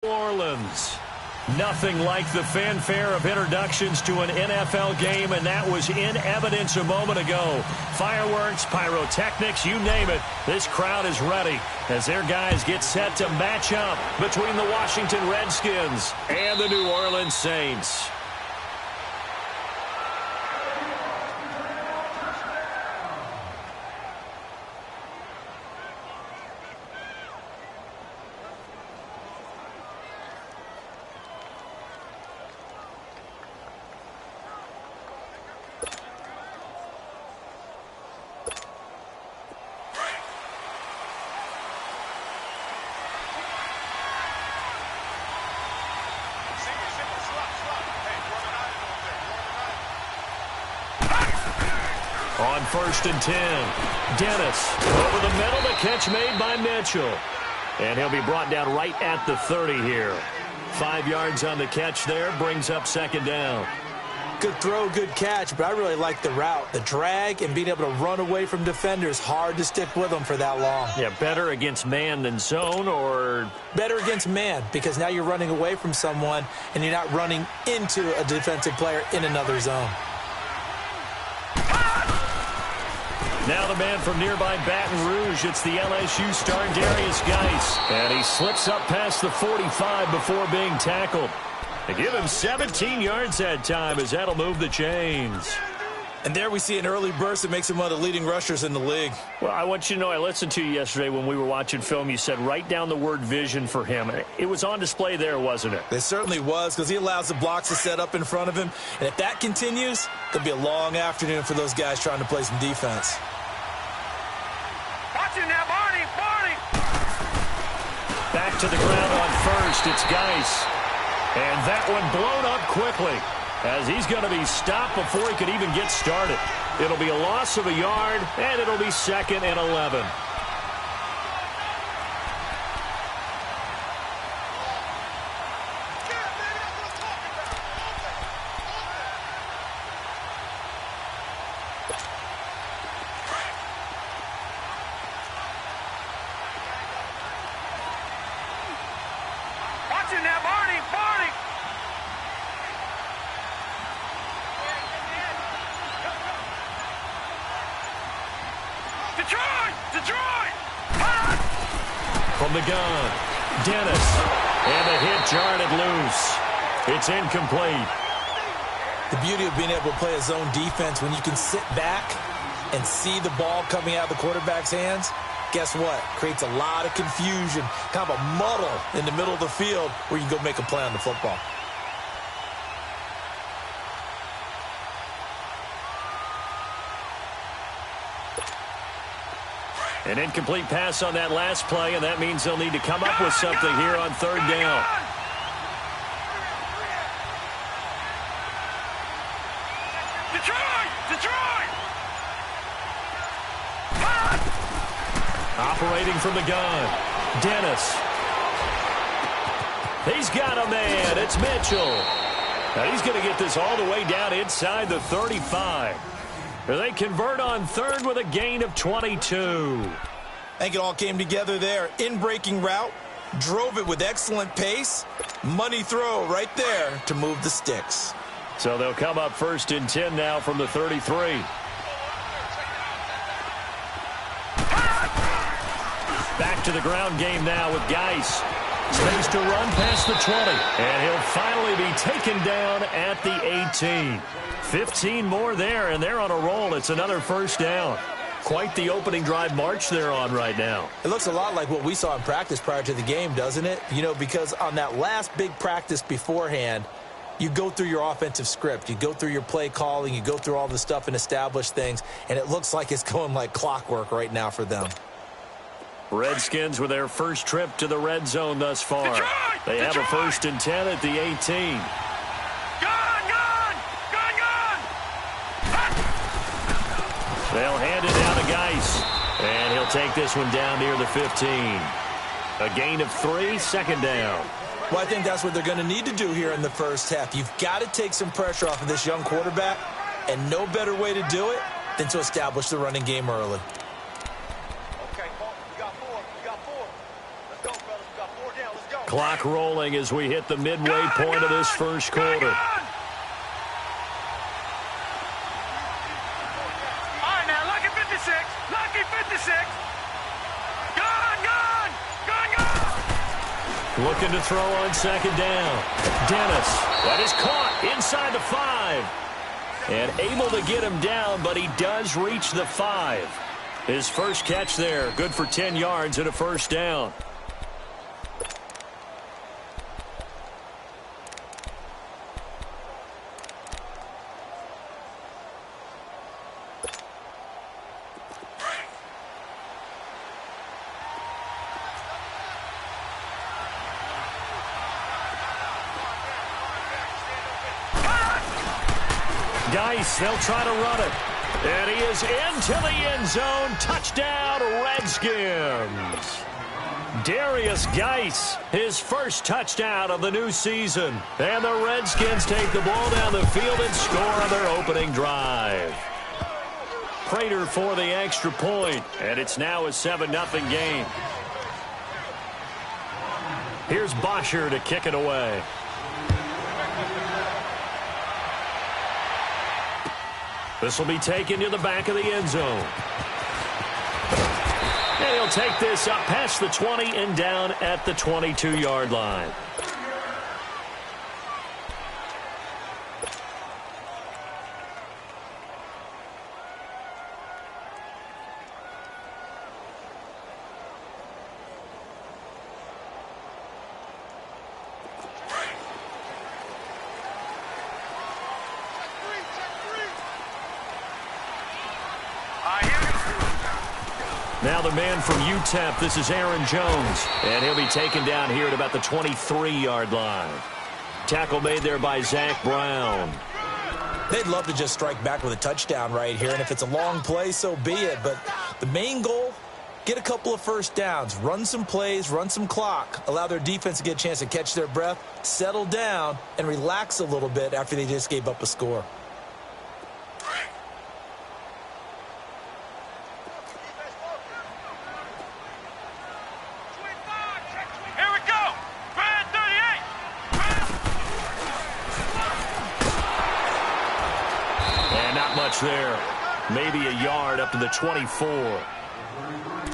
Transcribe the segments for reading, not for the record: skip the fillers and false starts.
New Orleans. Nothing like the fanfare of introductions to an NFL game, and that was in evidence a moment ago. Fireworks, pyrotechnics, you name it. This crowd is ready as their guys get set to match up between the Washington Redskins and the New Orleans Saints. On 1st and 10, Dennis over the middle, the catch made by Mitchell. And he'll be brought down right at the 30 here. 5 yards on the catch there, brings up 2nd down. Good throw, good catch, but I really like the route. The drag and being able to run away from defenders, hard to stick with them for that long. Yeah, better against man than zone, or? Better against man, because now you're running away from someone and you're not running into a defensive player in another zone. Now the man from nearby Baton Rouge, it's the LSU star Darius Geis. And he slips up past the 45 before being tackled. They give him 17 yards that time as that'll move the chains. And there we see an early burst that makes him one of the leading rushers in the league. Well, I want you to know, I listened to you yesterday when we were watching film. You said write down the word vision for him. It was on display there, wasn't it? It certainly was, because he allows the blocks to set up in front of him. And if that continues, it'll be a long afternoon for those guys trying to play some defense. Watching now, Barney! Back to the ground on 1st, it's Geis. And that one blown up quickly as he's going to be stopped before he could even get started. It'll be a loss of a yard, and it'll be 2nd and 11. Watching now, Barney! Detroit! From the gun, Dennis. And the hit jarred it loose. It's incomplete. The beauty of being able to play a zone defense when you can sit back and see the ball coming out of the quarterback's hands, guess what? Creates a lot of confusion, kind of a muddle in the middle of the field where you can go make a play on the football. An incomplete pass on that last play, and that means they'll need to come up with something here on 3rd down. Detroit! Operating from the gun, Dennis. He's got a man. It's Mitchell. Now he's going to get this all the way down inside the 35. They convert on 3rd with a gain of 22. I think it all came together there. In-breaking route, drove it with excellent pace. Money throw right there to move the sticks. So they'll come up 1st and 10 now from the 33. Back to the ground game now with Geis. Space to run past the 20. And he'll finally be taken down at the 18. 15 more there, and they're on a roll. It's another 1st down. Quite the opening drive march they're on right now. It looks a lot like what we saw in practice prior to the game, doesn't it? You know, because on that last big practice beforehand, you go through your offensive script. You go through your play calling. You go through all the stuff and establish things, and it looks like it's going like clockwork right now for them. Redskins with their first trip to the red zone thus far. They have a 1st and 10 at the 18. They'll hand it down to Geis. And he'll take this one down near the 15. A gain of 3, 2nd down. Well, I think that's what they're going to need to do here in the first half. You've got to take some pressure off of this young quarterback, and no better way to do it than to establish the running game early. Okay, you got 4. Let's go, fellas. We got 4 down. Let's go. Clock rolling as we hit the midway point of this first quarter. All right, now, lucky 56. Lucky 56. Gone. Looking to throw on second down. Dennis. That is caught inside the 5. And able to get him down, but he does reach the 5. His first catch there, good for 10 yards and a first down. Geis, they'll try to run it. And he is into the end zone. Touchdown, Redskins. Darius Geis, his first touchdown of the new season. And the Redskins take the ball down the field and score on their opening drive. Prater for the extra point, and it's now a 7-0 game. Here's Bosher to kick it away. This will be taken to the back of the end zone. And he'll take this up past the 20 and down at the 22-yard line. Now the man from UTEP, this is Aaron Jones, and he'll be taken down here at about the 23-yard line. Tackle made there by Zach Brown. They'd love to just strike back with a touchdown right here, and if it's a long play, so be it. But the main goal, get a couple of first downs, run some plays, run some clock, allow their defense to get a chance to catch their breath, settle down, and relax a little bit after they just gave up a score. There, maybe a yard up to the 24.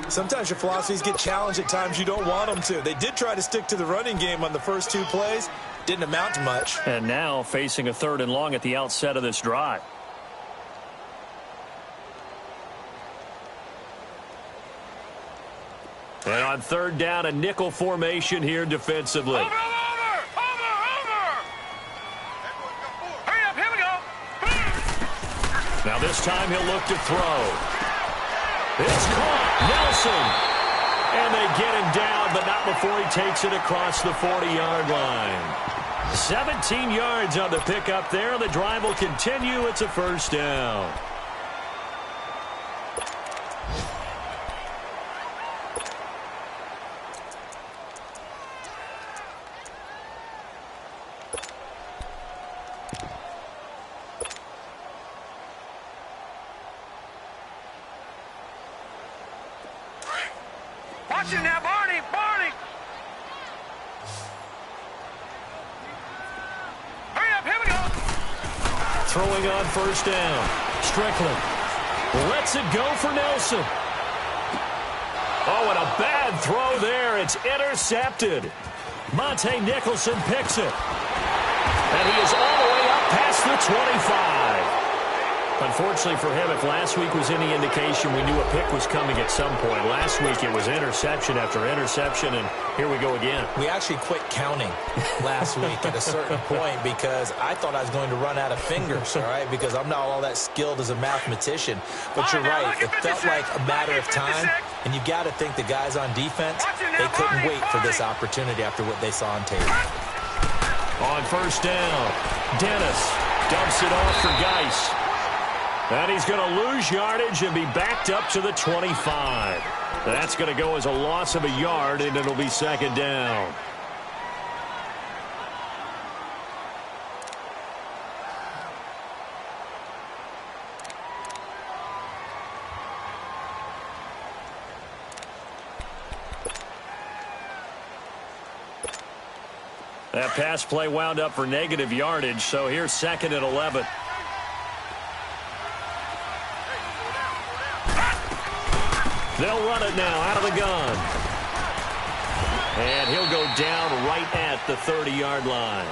Sometimes your philosophies get challenged at times you don't want them to. They did try to stick to the running game on the first 2 plays. Didn't amount to much. And now facing a 3rd and long at the outset of this drive. And on 3rd down, a nickel formation here defensively. Over! Now this time he'll look to throw. It's caught. Nelson. And they get him down, but not before he takes it across the 40-yard line. 17 yards on the pickup there. The drive will continue. It's a first down. Watch it now, Barney! Hurry up, here we go! Throwing on first down. Strickland lets it go for Nelson. Oh, and a bad throw there. It's intercepted. Monte Nicholson picks it. And he is all the way up past the 25. Unfortunately for him, if last week was any indication, we knew a pick was coming at some point. Last week it was interception after interception, and here we go again. We actually quit counting last week at a certain point because I thought I was going to run out of fingers, all right, because I'm not all that skilled as a mathematician. But you're right, it felt like a matter of time, and you got to think the guys on defense, they couldn't wait for this opportunity after what they saw on tape. On first down, Dennis dumps it off for Geis. And he's going to lose yardage and be backed up to the 25. That's going to go as a loss of a yard, and it'll be second down. That pass play wound up for negative yardage, so here's 2nd and 11. They'll run it now out of the gun. And he'll go down right at the 30-yard line.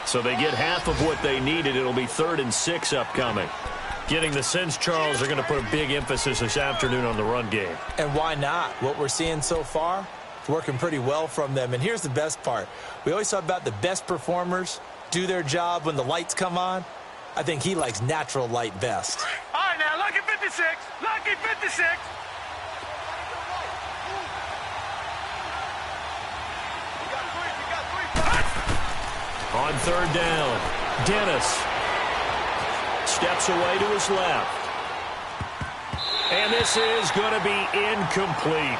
So they get half of what they needed. It'll be 3rd and 6 upcoming. Getting the sense, Charles, are going to put a big emphasis this afternoon on the run game. And why not? What we're seeing so far, it's working pretty well from them. And here's the best part. We always talk about the best performers do their job when the lights come on. I think he likes natural light best. All right, now, lucky 56. Lucky 56. On 3rd down, Dennis steps away to his left. And this is going to be incomplete.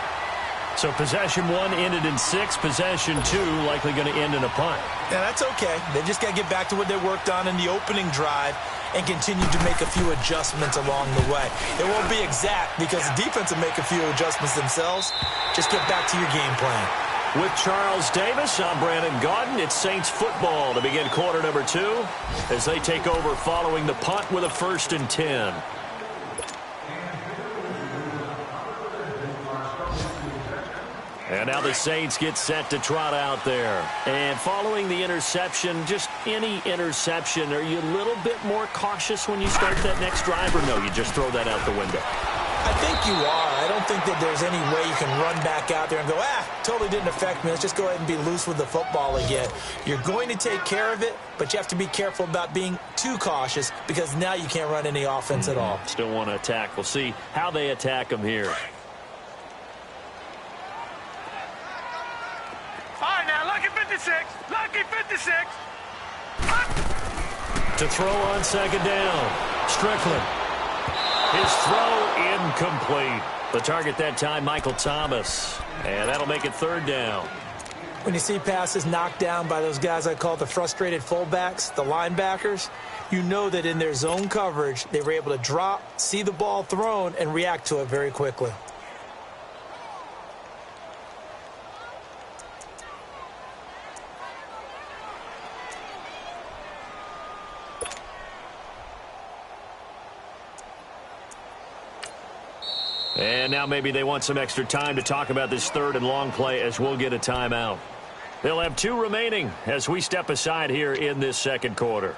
So possession 1 ended in 6. Possession 2 likely going to end in a punt. Yeah, that's okay. They just got to get back to what they worked on in the opening drive and continue to make a few adjustments along the way. It won't be exact because the defense will make a few adjustments themselves. Just get back to your game plan. With Charles Davis, I'm Brandon Gaudin. It's Saints football to begin quarter number 2 as they take over following the punt with a 1st and 10. And now the Saints get set to trot out there. And following the interception, just any interception, are you a little bit more cautious when you start that next drive, or no, you just throw that out the window? I think you are. I don't think that there's any way you can run back out there and go, totally didn't affect me. Let's just go ahead and be loose with the football again. You're going to take care of it, but you have to be careful about being too cautious because now you can't run any offense at all. Still want to attack. We'll see how they attack them here. All right, now, lucky 56. Lucky 56. To throw on 2nd down, Strickland. His throw incomplete. The target that time, Michael Thomas. And that'll make it 3rd down. When you see passes knocked down by those guys I call the frustrated fullbacks, the linebackers, you know that in their zone coverage, they were able to drop, see the ball thrown, and react to it very quickly. And now maybe they want some extra time to talk about this 3rd and long play as we'll get a timeout. They'll have 2 remaining as we step aside here in this 2nd quarter.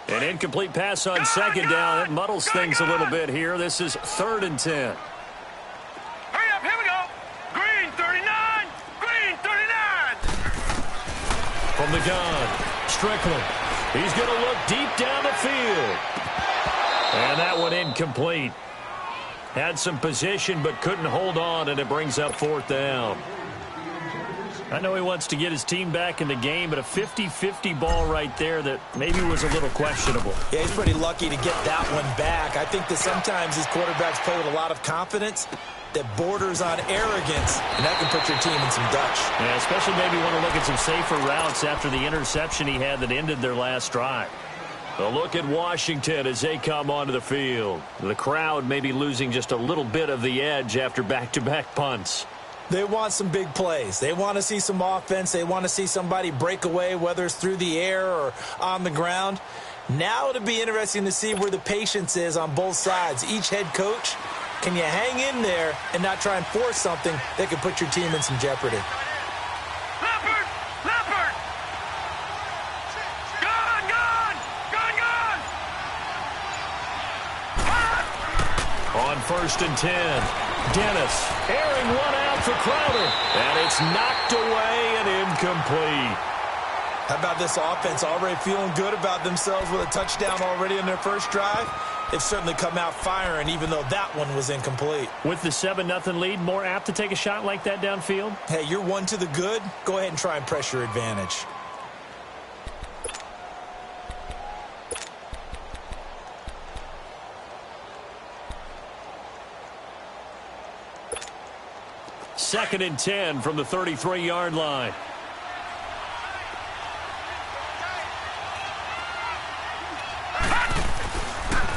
An incomplete pass on 2nd down. It muddles things a little bit here. This is 3rd and 10. Hurry up, here we go. Green 39. Green 39. From the gun, Strickland. He's going to look deep down the field. And that one incomplete. Had some position but couldn't hold on, and it brings up 4th down. I know he wants to get his team back in the game, but a 50-50 ball right there that maybe was a little questionable. Yeah, he's pretty lucky to get that one back. I think that sometimes these quarterbacks play with a lot of confidence that borders on arrogance, and that can put your team in some Dutch. Yeah, especially maybe want to look at some safer routes after the interception he had that ended their last drive. A look at Washington as they come onto the field. The crowd may be losing just a little bit of the edge after back-to-back punts. They want some big plays. They want to see some offense. They want to see somebody break away, whether it's through the air or on the ground. Now it'll be interesting to see where the patience is on both sides. Each head coach, can you hang in there and not try and force something that could put your team in some jeopardy? Leopard! Leopard! Gone! Gone! Gone! Gone! On 1st and 10. Dennis airing one out for Crowder. And it's knocked away and incomplete. How about this offense already feeling good about themselves with a touchdown already in their first drive? They've certainly come out firing, even though that one was incomplete. With the 7-0 lead, more apt to take a shot like that downfield? Hey, you're one to the good. Go ahead and try and press your advantage. Second and 10 from the 33-yard line.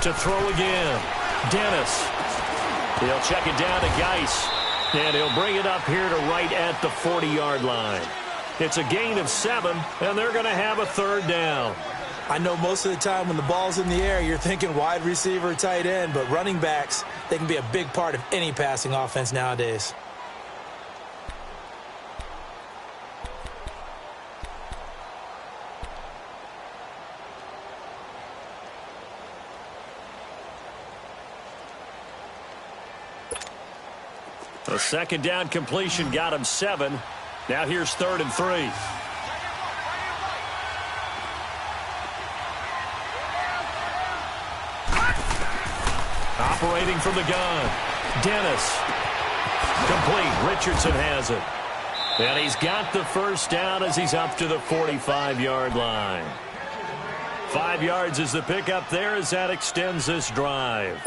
To throw again. Dennis. He'll check it down to Geis. And he'll bring it up here to right at the 40-yard line. It's a gain of 7, and they're going to have a third down. I know most of the time when the ball's in the air, you're thinking wide receiver, tight end, but running backs, they can be a big part of any passing offense nowadays. A second down completion got him 7. Now here's 3rd and 3. Operating from the gun. Dennis. Complete. Richardson has it. And he's got the first down as he's up to the 45-yard line. 5 yards is the pickup there as that extends this drive.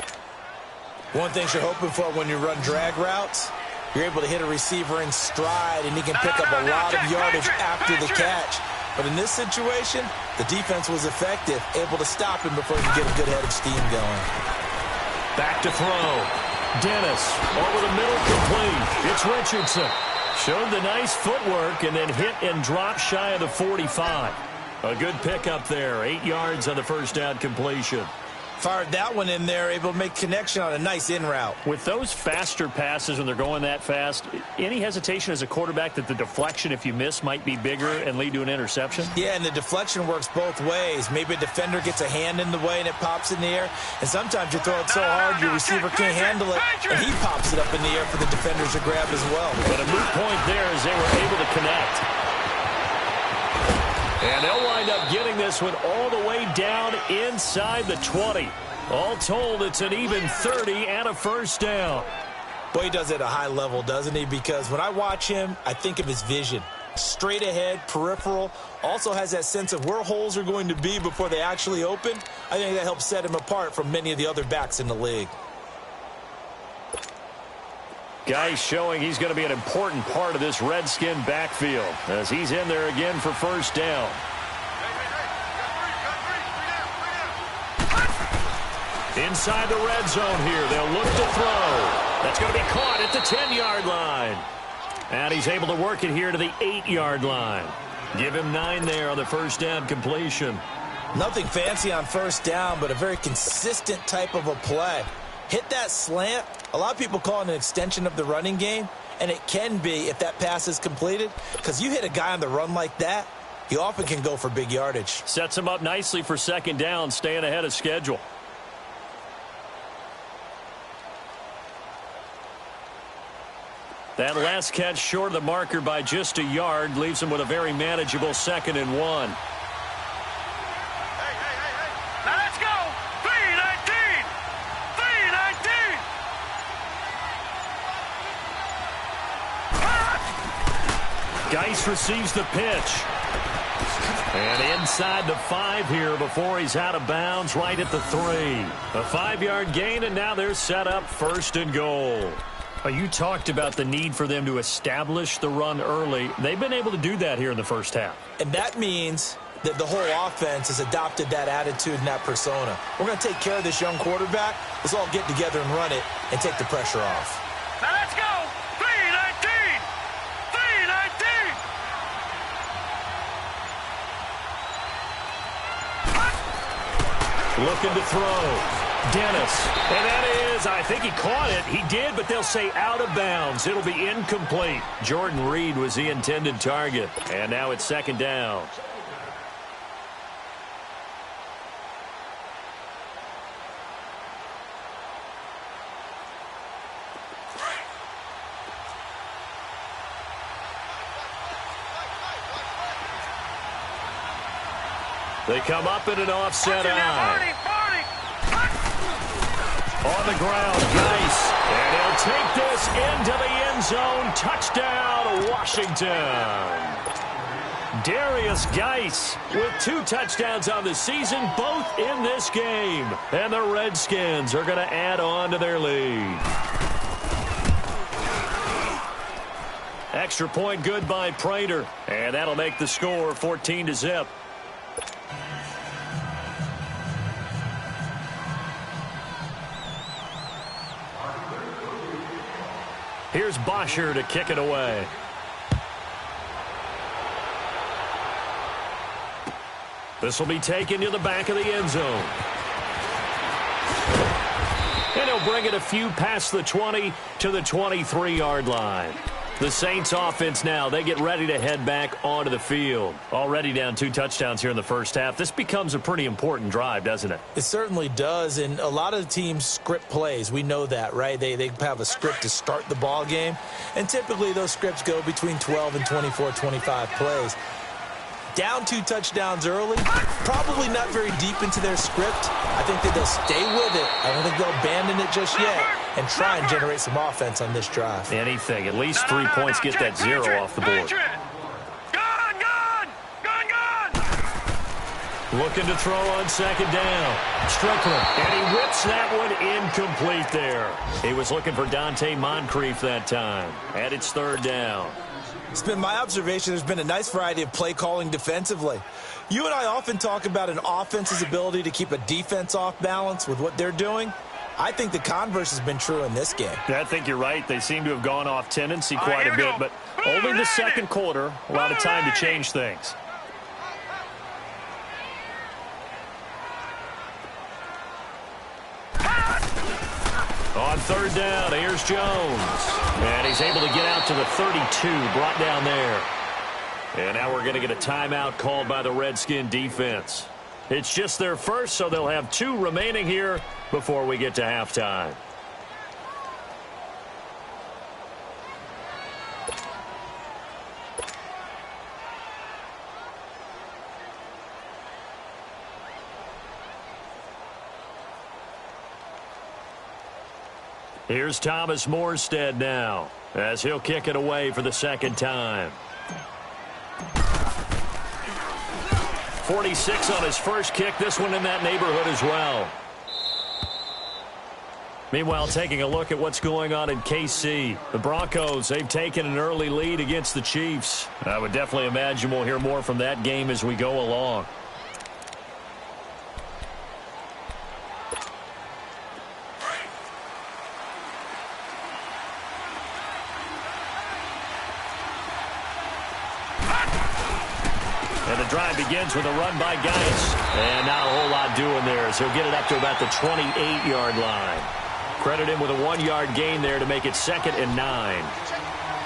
One thing you're hoping for when you run drag routes, you're able to hit a receiver in stride, and he can pick up a lot of yardage after the catch. But in this situation, the defense was effective, able to stop him before he could get a good head of steam going. Back to throw. Dennis over the middle, complete. It's Richardson. Showed the nice footwork and then hit and drop shy of the 45. A good pickup there. 8 yards on the first down completion. Fired that one in there, able to make connection on a nice in route. With those faster passes when they're going that fast, any hesitation as a quarterback that the deflection, if you miss, might be bigger and lead to an interception? Yeah, and the deflection works both ways. Maybe a defender gets a hand in the way and it pops in the air. And sometimes you throw it so hard your receiver can't handle it, and he pops it up in the air for the defenders to grab as well. But a moot point there as they were able to connect. And they'll wind up getting this one all the way down inside the 20. All told, it's an even 30 and a first down. Boy, he does it at a high level, doesn't he? Because when I watch him, I think of his vision. Straight ahead, peripheral. Also has that sense of where holes are going to be before they actually open. I think that helps set him apart from many of the other backs in the league. Guys showing he's going to be an important part of this Redskin backfield as he's in there again for first down. Inside the red zone here. They'll look to throw. That's going to be caught at the 10-yard line. And he's able to work it here to the 8-yard line. Give him 9 there on the first down completion. Nothing fancy on first down, but a very consistent type of a play. Hit that slant. A lot of people call it an extension of the running game, and it can be if that pass is completed, because you hit a guy on the run like that, he often can go for big yardage. Sets him up nicely for second down, staying ahead of schedule. That last catch short of the marker by just a yard leaves him with a very manageable 2nd and 1. Now let's go. 319. 319. Geis receives the pitch. And inside the 5 here before he's out of bounds right at the 3. A 5-yard gain, and now they're set up 1st and goal. You talked about the need for them to establish the run early. They've been able to do that here in the first half. And that means that the whole offense has adopted that attitude and that persona. We're going to take care of this young quarterback. Let's all get together and run it and take the pressure off. Now let's go. 319. 319. Looking to throw. Dennis. And that is, I think he caught it. He did, but they'll say out of bounds. It'll be incomplete. Jordan Reed was the intended target. And now it's second down. They come up in an offset eye. On the ground, Geis. And he'll take this into the end zone. Touchdown, Washington. Darius Geis with 2 touchdowns on the season, both in this game. And the Redskins are going to add on to their lead. Extra point good by Prater. And that'll make the score 14-0. Here's Bosher to kick it away. This will be taken to the back of the end zone. And he'll bring it a few past the 20 to the 23-yard line. The Saints offense now, they get ready to head back onto the field. Already down 2 touchdowns here in the first half. This becomes a pretty important drive, doesn't it? It certainly does, and a lot of the teams script plays. We know that, right? They have a script to start the ball game, and typically those scripts go between 12 and 24, 25 plays. Down 2 touchdowns early, probably not very deep into their script. I think that they'll stay with it. I don't think they'll abandon it just yet and try and generate some offense on this drive. Anything. At least 3 points, get that 0 off the board. Looking to throw on second down. Strickland, and he whips that one incomplete there. He was looking for Dante Moncrief that time, and it's 3rd down. It's been my observation there's been a nice variety of play calling defensively. You and I often talk about an offense's ability to keep a defense off balance with what they're doing. I think the converse has been true in this game. I think you're right. They seem to have gone off tendency quite a bit, but only the second quarter, a lot of time to change things. On 3rd down, here's Jones. And he's able to get out to the 32, brought down there. And now we're going to get a timeout called by the Redskin defense. It's just their first, so they'll have 2 remaining here before we get to halftime. Here's Thomas Morstead now, as he'll kick it away for the 2nd time. 46 on his first kick, this one in that neighborhood as well. Meanwhile, taking a look at what's going on in KC. The Broncos, they've taken an early lead against the Chiefs. I would definitely imagine we'll hear more from that game as we go along. And the drive begins with a run by Geis. And not a whole lot doing there as he'll get it up to about the 28-yard line. Credit him with a 1-yard gain there to make it 2nd and 9.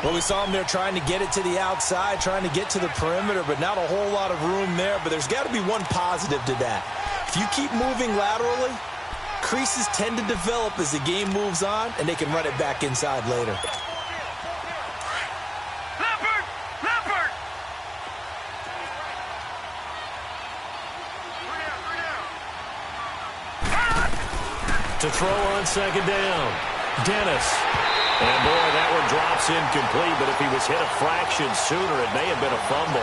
Well, we saw him there trying to get it to the outside, trying to get to the perimeter, but not a whole lot of room there. But there's got to be one positive to that. If you keep moving laterally, creases tend to develop as the game moves on, and they can run it back inside later. To throw on 2nd down, Dennis. And boy, that one drops incomplete, but if he was hit a fraction sooner, it may have been a fumble.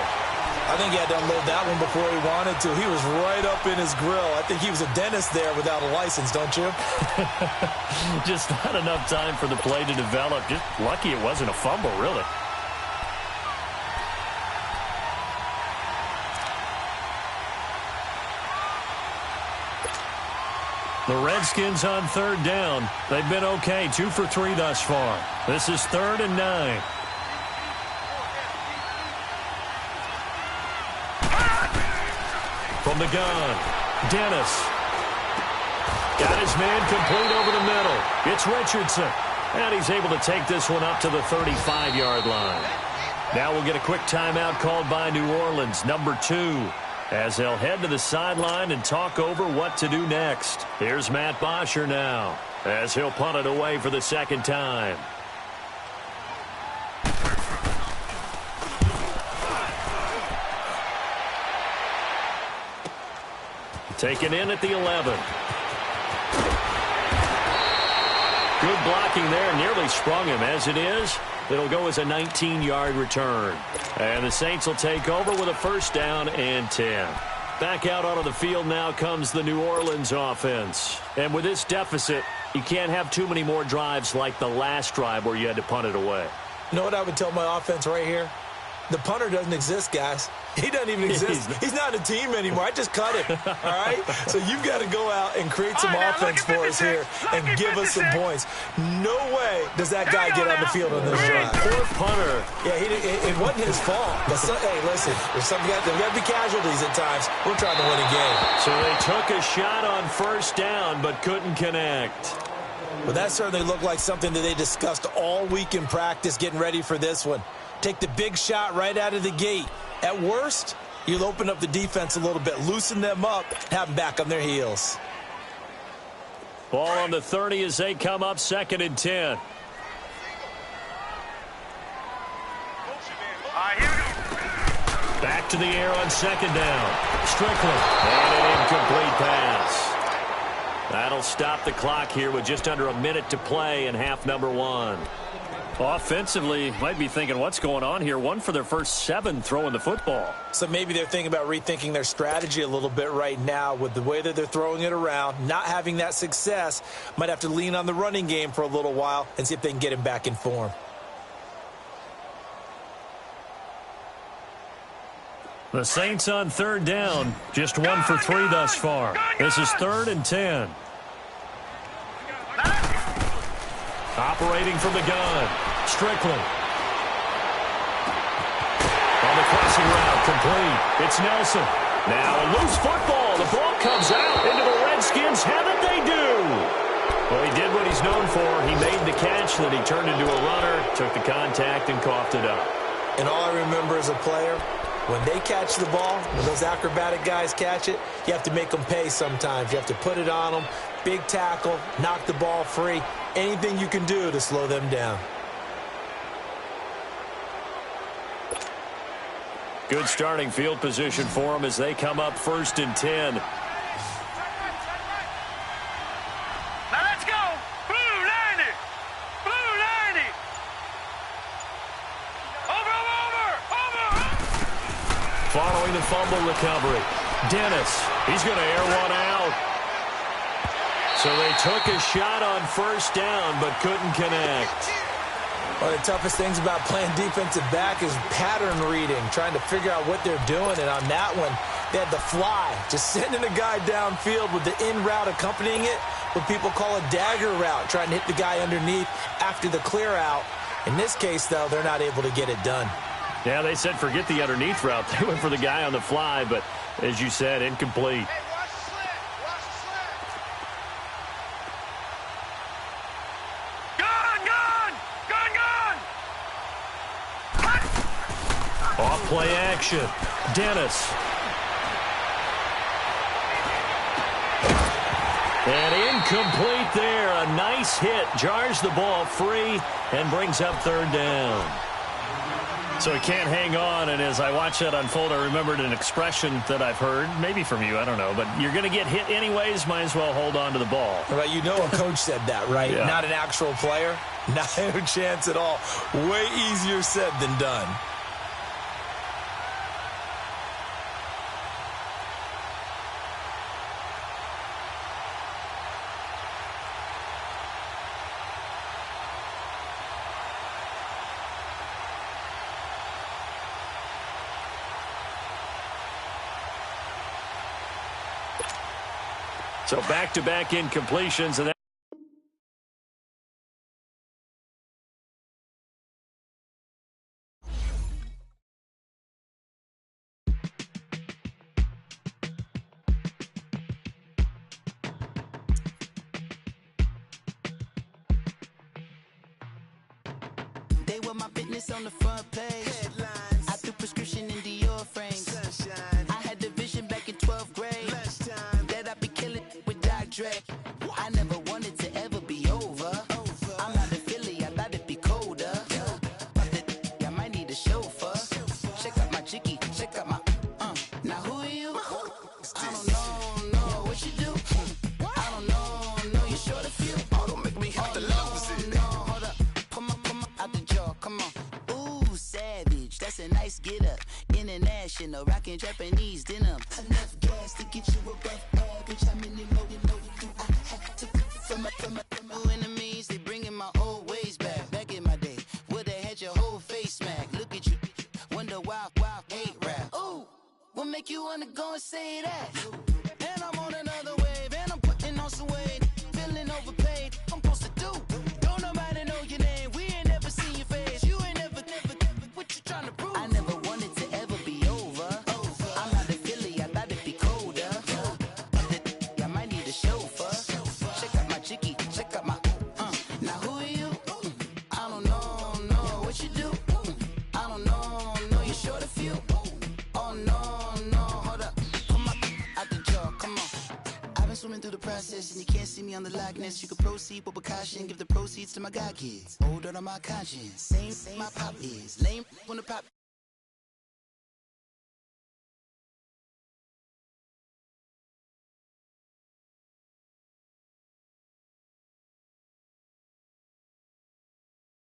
I think he had to unload that one before he wanted to. He was right up in his grill. I think he was a dentist there without a license, don't you? Just not enough time for the play to develop. Just lucky it wasn't a fumble, really. The Redskins on 3rd down. They've been okay, 2 for 3 thus far. This is 3rd and 9. From the gun, Dennis. Got his man complete over the middle. It's Richardson. And he's able to take this one up to the 35-yard line. Now we'll get a quick timeout called by New Orleans, number 2. As they'll head to the sideline and talk over what to do next. Here's Matt Bosher now, as he'll punt it away for the 2nd time. Taken in at the 11. Good blocking there. Nearly sprung him. As it is, it'll go as a 19-yard return. And the Saints will take over with a first down and 10. Back out onto the field now comes the New Orleans offense. And with this deficit, you can't have too many more drives like the last drive where you had to punt it away. You know what I would tell my offense right here? The punter doesn't exist, guys. He doesn't even exist. He's not a team anymore. I just cut him, all right? So you've got to go out and create some offense for us here and give us some points. No way does that guy get on the field on this drive. Poor punter. Yeah, it wasn't his fault. But hey, listen, there's got to be casualties at times. We're trying to win a game. So they took a shot on first down but couldn't connect. Well, that certainly looked like something that they discussed all week in practice getting ready for this one. Take the big shot right out of the gate. At worst, you'll open up the defense a little bit, loosen them up, have them back on their heels. Ball on the 30 as they come up 2nd and 10. Back to the air on 2nd down. Strickland. And an incomplete pass. That'll stop the clock here with just under a minute to play in half number 1. Offensively, might be thinking, what's going on here? 1 for their first 7 throwing the football. So maybe they're thinking about rethinking their strategy a little bit right now with the way that they're throwing it around, not having that success. Might have to lean on the running game for a little while and see if they can get him back in form. The Saints on 3rd down, just 1 for 3 thus far. This is 3rd and 10. Operating from the gun, Strickland. On the crossing route, complete. It's Nelson. Now a loose football. The ball comes out into the Redskins. Haven't they do? Well, he did what he's known for. He made the catch, then he turned into a runner, took the contact, and coughed it up. And all I remember as a player, when they catch the ball, when those acrobatic guys catch it, you have to make them pay sometimes. You have to put it on them. Big tackle, knock the ball free. Anything you can do to slow them down. Good starting field position for them as they come up 1st and 10. Now let's go. Blue 90. Blue 90. Over. Following the fumble recovery, Dennis, he's going to air one out. So they took a shot on first down but couldn't connect. One of the toughest things about playing defensive back is pattern reading, trying to figure out what they're doing. And on that one, they had the fly, just sending a guy downfield with the in route accompanying it, what people call a dagger route, trying to hit the guy underneath after the clear out. In this case, though, they're not able to get it done. Yeah, they said forget the underneath route. They went for the guy on the fly, but as you said, incomplete. Off-play action. Dennis. And incomplete there. A nice hit. Jars the ball free and brings up 3rd down. So he can't hang on, and as I watch that unfold, I remembered an expression that I've heard, maybe from you, I don't know, but you're going to get hit anyways, might as well hold on to the ball. Right, you know a coach said that, right? Yeah. Not an actual player. Not a chance at all. Way easier said than done. So back-to-back incompletions, and that they were my business on the front page. Headlines. I threw prescription in Dior frames. Sunshine. I had the vision back in 12th grade. Lunchtime. That I'd be killing with Dr. Dre. I never wanted to ever be over. I'm not a Philly, I thought it'd be colder. I might need a chauffeur. Check out my chicky, check out my now who are you? I don't know what you do. I don't know, you're short of few. Oh, don't make me hit the lows. vacation or rocking Japanese denim. Enough gas to get you above average. How many more do I have to from my enemies? They bringing my old ways back. Back in my day, woulda had your whole face smacked. Look at you, wonder why hate rap. Ooh, what make you wanna go and say that? And I'm on another wave, and I'm putting on some weight. Feeling overpaid, I'm supposed to do. Don't nobody know your name, we ain't never seen your face. You ain't never, what you trying to prove? I never wanted to ever be over. I'm not a Philly, I thought it'd be colder. I might need a chauffeur. Check out my chicky, check out my, now who are you? I don't know what you do. I don't know, you're short a few. Oh no, hold up, come on, out the jaw, come on. I've been swimming through the process and you can't see me on the Loch Ness. You can proceed with precaution, give the proceeds to my God kids. Older on my conscience, same my pop is. Lame when the pop